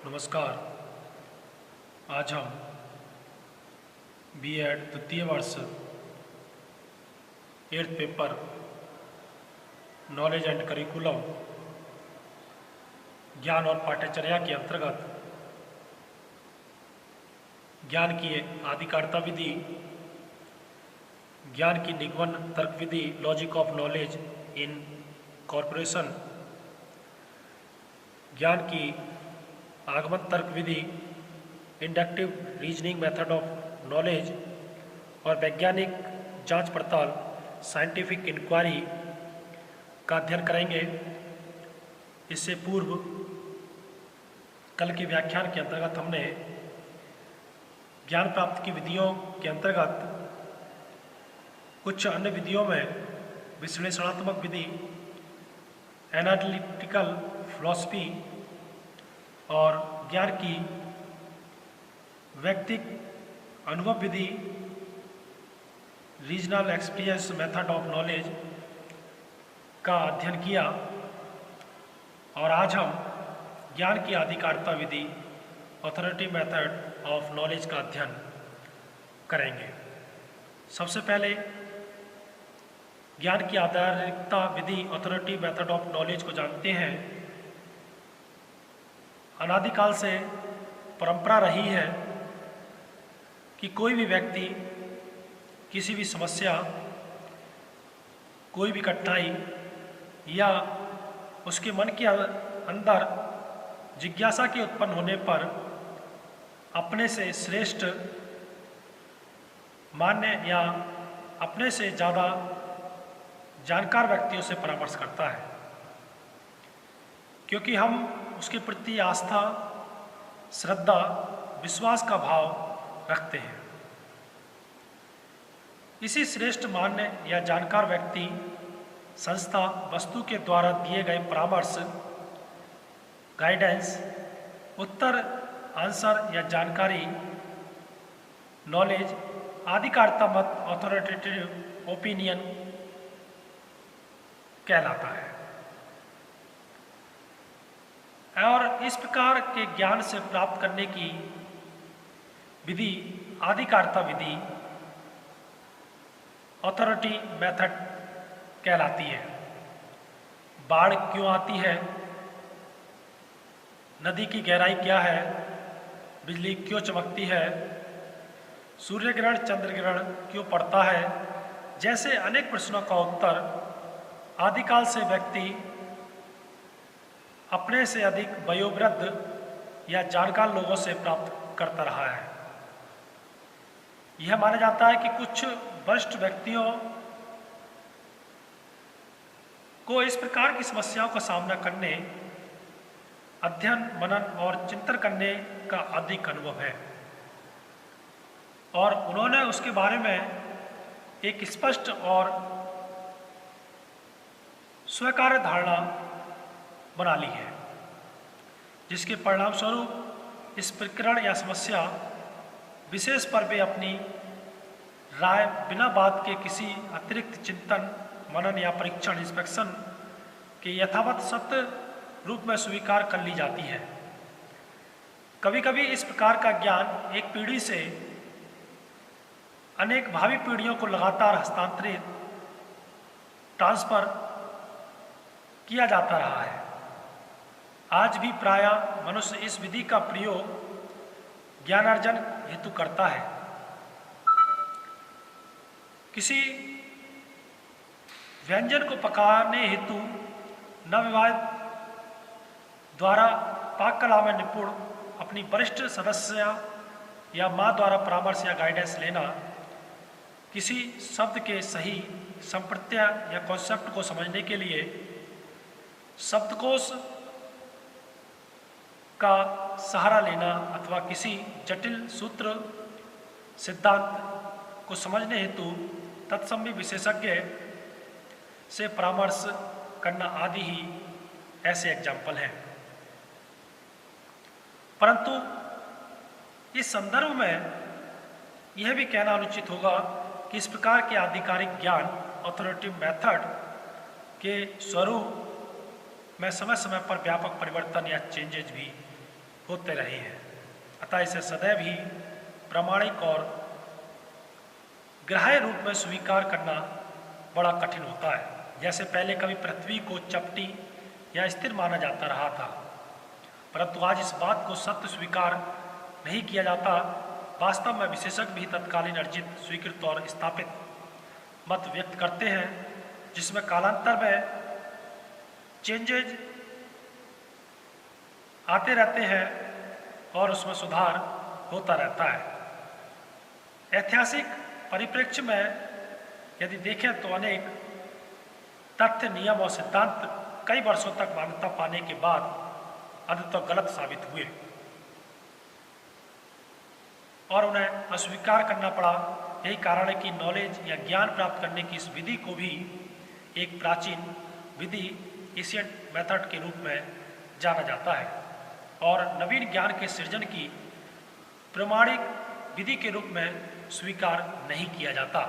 नमस्कार। आज हम बीएड द्वितीय वर्ष 8th paper knowledge and curriculum ज्ञान और पाठ्यचर्या के अंतर्गत ज्ञान की आधिकारिता विधि, ज्ञान की निगमन तर्क विधि, logic of knowledge in corporation, ज्ञान की आगमन तर्क विधि, inductive reasoning method of knowledge और वैज्ञानिक जांच पड़ताल साइंटिफिक इंक्वायरी का अध्ययन करेंगे। इससे पूर्व कल के व्याख्यान के अंतर्गत हमने ज्ञान प्राप्ति की विधियों के अंतर्गत कुछ अन्य विधियों में विश्लेषणात्मक विधि, एनालिटिकल फिलॉसफी और ज्ञान की व्यक्तिक अनुभव विधि, regional experience method of knowledge का अध्ययन किया और आज हम ज्ञान की आधिकारिता विधि, ऑथोरिटी मेथड ऑफ नॉलेज का अध्ययन करेंगे। सबसे पहले ज्ञान की आधारिकता विधि, ऑथोरिटी मेथड ऑफ नॉलेज को जानते हैं। अनादिकाल से परंपरा रही है कि कोई भी व्यक्ति किसी भी समस्या, कोई भी कठिनाई या उसके मन के अंदर जिज्ञासा के उत्पन्न होने पर अपने से श्रेष्ठ मान्य या अपने से ज़्यादा जानकार व्यक्तियों से परामर्श करता है, क्योंकि हम उसके प्रति आस्था, श्रद्धा, विश्वास का भाव रखते हैं। इसी श्रेष्ठ मान्य या जानकार व्यक्ति, संस्था, वस्तु के द्वारा दिए गए परामर्श, गाइडेंस, उत्तर, आंसर या जानकारी, नॉलेज, आधिकारिता मत, ऑथोरिटेटिव ओपिनियन कहलाता है। और इस प्रकार के ज्ञान से प्राप्त करने की विधि, आधिकारिता विधि, ऑथोरिटी मेथड कहलाती है। बाढ़ क्यों आती है, नदी की गहराई क्या है, बिजली क्यों चमकती है, सूर्य ग्रहण, चंद्र ग्रहण क्यों पड़ता है, जैसे अनेक प्रश्नों का उत्तर आदिकाल से व्यक्ति अपने से अधिक वयोवृद्ध या जानकार लोगों से प्राप्त करता रहा है। यह माना जाता है कि कुछ वरिष्ठ व्यक्तियों को इस प्रकार की समस्याओं का सामना करने, अध्ययन, मनन और चिंतन करने का अधिक अनुभव है और उन्होंने उसके बारे में एक स्पष्ट और स्वीकार्य धारणा बना ली है, जिसके परिणाम स्वरूप इस प्रकरण या समस्या विशेष पर वे अपनी राय बिना बात के किसी अतिरिक्त चिंतन, मनन या परीक्षण, इंस्पेक्शन के यथावत सत्य रूप में स्वीकार कर ली जाती है। कभी कभी इस प्रकार का ज्ञान एक पीढ़ी से अनेक भावी पीढ़ियों को लगातार हस्तांतरित, ट्रांसफर किया जाता रहा है। आज भी प्रायः मनुष्य इस विधि का प्रयोग ज्ञानार्जन हेतु करता है। किसी व्यंजन को पकाने हेतु नवविवाहित द्वारा पाक कला में निपुण अपनी वरिष्ठ सदस्य या माँ द्वारा परामर्श या गाइडेंस लेना, किसी शब्द के सही संप्रत्यय या कॉन्सेप्ट को समझने के लिए शब्दकोश का सहारा लेना अथवा किसी जटिल सूत्र, सिद्धांत को समझने हेतु तत्संबंधी विशेषज्ञ से परामर्श करना आदि ही ऐसे एग्जाम्पल हैं। परंतु इस संदर्भ में यह भी कहना अनुचित होगा कि इस प्रकार के आधिकारिक ज्ञान, ऑथोरिटेटिव मेथड के स्वरूप में समय समय पर व्यापक परिवर्तन या चेंजेज भी होते रहे हैं। अतः इसे सदैव ही प्रामाणिक और ग्राह्य रूप में स्वीकार करना बड़ा कठिन होता है। जैसे पहले कभी पृथ्वी को चपटी या स्थिर माना जाता रहा था, परंतु आज इस बात को सत्य स्वीकार नहीं किया जाता। वास्तव में विशेषज्ञ भी तत्कालीन अर्जित, स्वीकृत और स्थापित मत व्यक्त करते हैं, जिसमें कालांतर में चेंजेज आते रहते हैं और उसमें सुधार होता रहता है। ऐतिहासिक परिप्रेक्ष्य में यदि देखें तो अनेक तथ्य, नियम और सिद्धांत कई वर्षों तक मान्यता पाने के बाद अंततः गलत साबित हुए और उन्हें अस्वीकार करना पड़ा। यही कारण है कि नॉलेज या ज्ञान प्राप्त करने की इस विधि को भी एक प्राचीन विधि, एशियंट मेथड के रूप में जाना जाता है और नवीन ज्ञान के सृजन की प्रमाणिक विधि के रूप में स्वीकार नहीं किया जाता।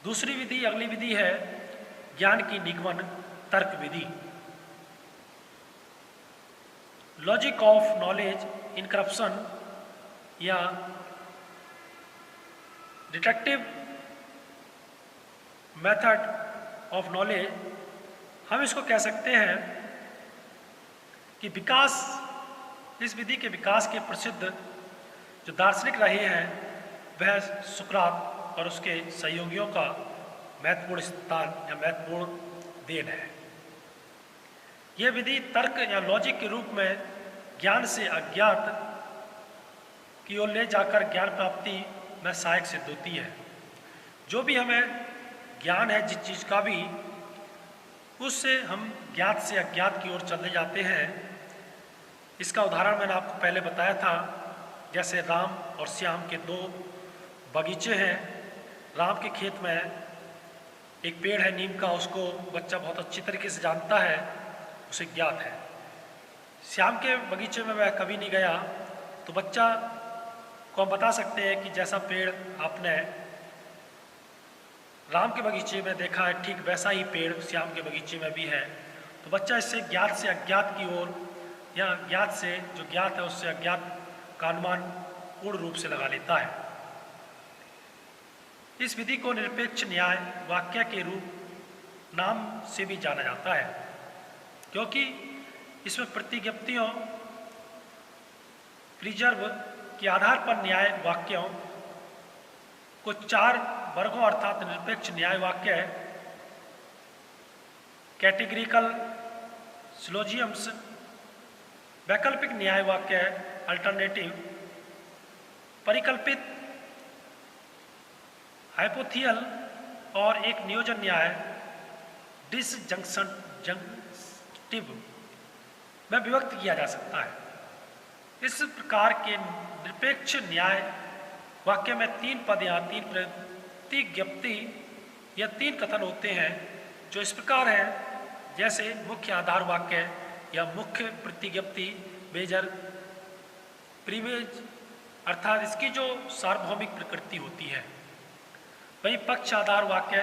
दूसरी विधि, अगली विधि है ज्ञान की निगमन तर्क विधि, लॉजिक ऑफ नॉलेज इनकरप्शन या डिटेक्टिव मेथड ऑफ नॉलेज। हम इसको कह सकते हैं कि विकास, इस विधि के विकास के प्रसिद्ध जो दार्शनिक रहे हैं वह सुकरात और उसके सहयोगियों का महत्वपूर्ण स्थान या महत्वपूर्ण देन है। यह विधि तर्क या लॉजिक के रूप में ज्ञान से अज्ञात की ओर ले जाकर ज्ञान प्राप्ति में सहायक सिद्ध होती है। जो भी हमें ज्ञान है जिस चीज़ का भी, उससे हम ज्ञात से अज्ञात की ओर चले जाते हैं। इसका उदाहरण मैंने आपको पहले बताया था, जैसे राम और श्याम के दो बगीचे हैं। राम के खेत में एक पेड़ है नीम का, उसको बच्चा बहुत अच्छी तरीके से जानता है, उसे ज्ञात है। श्याम के बगीचे में वह कभी नहीं गया, तो बच्चा को हम बता सकते हैं कि जैसा पेड़ आपने राम के बगीचे में देखा है, ठीक वैसा ही पेड़ श्याम के बगीचे में भी है। तो बच्चा इससे ज्ञात से अज्ञात की ओर या ज्ञात से जो ज्ञात है उससे अज्ञात का अनुमान पूर्ण रूप से लगा लेता है। इस विधि को निरपेक्ष न्याय वाक्य के रूप नाम से भी जाना जाता है, क्योंकि इसमें प्रतिज्ञप्तियों प्रिजर्व के आधार पर न्याय वाक्यों को चार वर्गों अर्थात निरपेक्ष न्याय वाक्य, कैटेगरिकल सिलोजियम्स, वैकल्पिक न्याय वाक्य अल्टरनेटिव, परिकल्पित हाइपोथियल और एक नियोजन न्याय डिसजंक्टिव में विभक्त किया जा सकता है। इस प्रकार के निरपेक्ष न्याय वाक्य में तीन पद या तीन प्रतिज्ञप्ति या तीन कथन होते हैं जो इस प्रकार हैं, जैसे मुख्य आधार वाक्य या मुख्य प्रतिज्ञप्ति, मेजर प्रीमेज अर्थात इसकी जो सार्वभौमिक प्रकृति होती है। वही पक्ष आधार वाक्य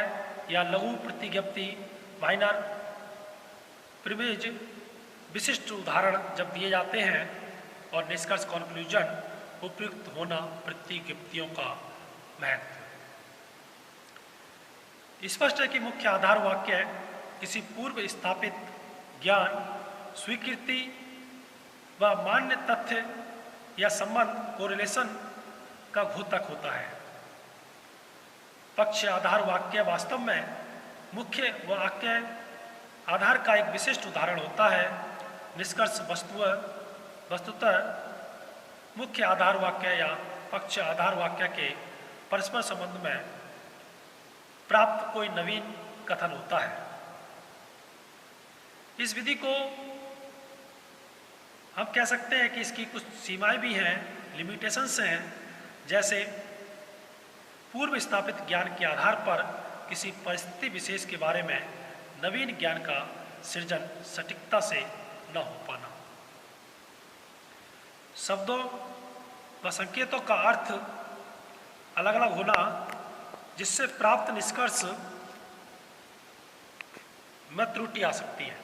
या लघु प्रतिज्ञप्ति, माइनर प्रीमेज, विशिष्ट उदाहरण जब दिए जाते हैं और निष्कर्ष कॉन्क्लूजन, उपयुक्त होना प्रतिज्ञप्तियों का महत्व। स्पष्ट है कि मुख्य आधार वाक्य किसी पूर्व स्थापित ज्ञान, स्वीकृति व मान्य तथ्य या संबंध, कोरिलेशन का घोतक होता है। पक्ष आधार वाक्य वास्तव में मुख्य वाक्य आधार का एक विशिष्ट उदाहरण होता है। निष्कर्ष वस्तुतः मुख्य आधार वाक्य या पक्ष आधार वाक्य के परस्पर संबंध में प्राप्त कोई नवीन कथन होता है। इस विधि को हम कह सकते हैं कि इसकी कुछ सीमाएं भी हैं, लिमिटेशंस हैं, जैसे पूर्व स्थापित ज्ञान के आधार पर किसी परिस्थिति विशेष के बारे में नवीन ज्ञान का सृजन सटीकता से न हो पाना, शब्दों व संकेतों का अर्थ अलग अलग होना, जिससे प्राप्त निष्कर्ष में त्रुटि आ सकती है।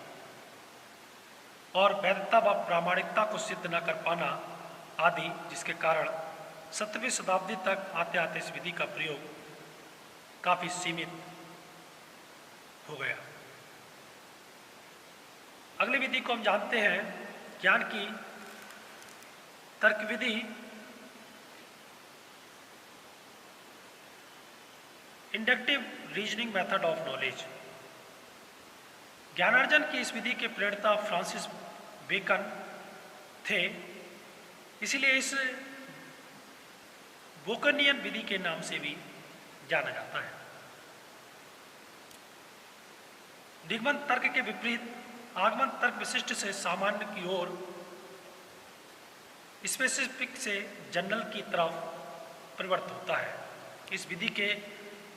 और वैधता व प्रामाणिकता को सिद्ध न कर पाना आदि, जिसके कारण 17वीं शताब्दी तक आते आते इस विधि का प्रयोग काफ़ी सीमित हो गया। अगली विधि को हम जानते हैं ज्ञान की तर्क विधि। Inductive reasoning method of knowledge. ज्ञानार्जन की इस विधि के प्रणेता फ्रांसिस बेकन थे, इसलिए इस बोकनियन विधि के नाम से भी जाना जाता है। निगमन तर्क के विपरीत आगमन तर्क विशिष्ट से सामान्य की ओर, स्पेसिफिक से जनरल की तरफ परिवर्तित होता है। इस विधि के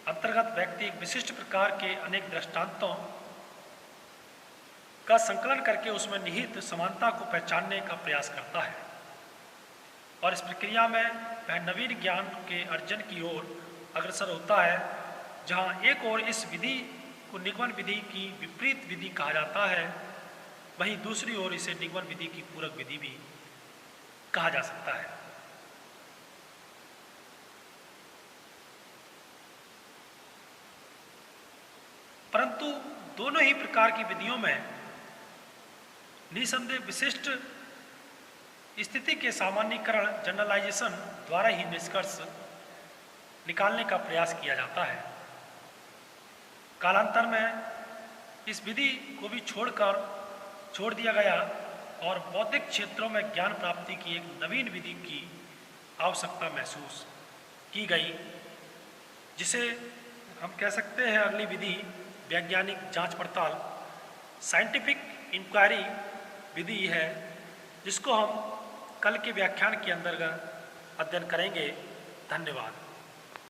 अंतर्गत व्यक्ति एक विशिष्ट प्रकार के अनेक दृष्टांतों का संकलन करके उसमें निहित समानता को पहचानने का प्रयास करता है और इस प्रक्रिया में वह नवीन ज्ञान के अर्जन की ओर अग्रसर होता है, जहां एक ओर इस विधि को निगमन विधि की विपरीत विधि कहा जाता है, वहीं दूसरी ओर इसे निगमन विधि की पूरक विधि भी कहा जा सकता है। परंतु दोनों ही प्रकार की विधियों में निसंदेह विशिष्ट स्थिति के सामान्यीकरण जनरलाइजेशन द्वारा ही निष्कर्ष निकालने का प्रयास किया जाता है। कालांतर में इस विधि को भी छोड़ दिया गया और बौद्धिक क्षेत्रों में ज्ञान प्राप्ति की एक नवीन विधि की आवश्यकता महसूस की गई, जिसे हम कह सकते हैं अगली विधि वैज्ञानिक जांच पड़ताल, साइंटिफिक इंक्वायरी विधि है, जिसको हम कल के व्याख्यान के अंतर्गत अध्ययन करेंगे। धन्यवाद।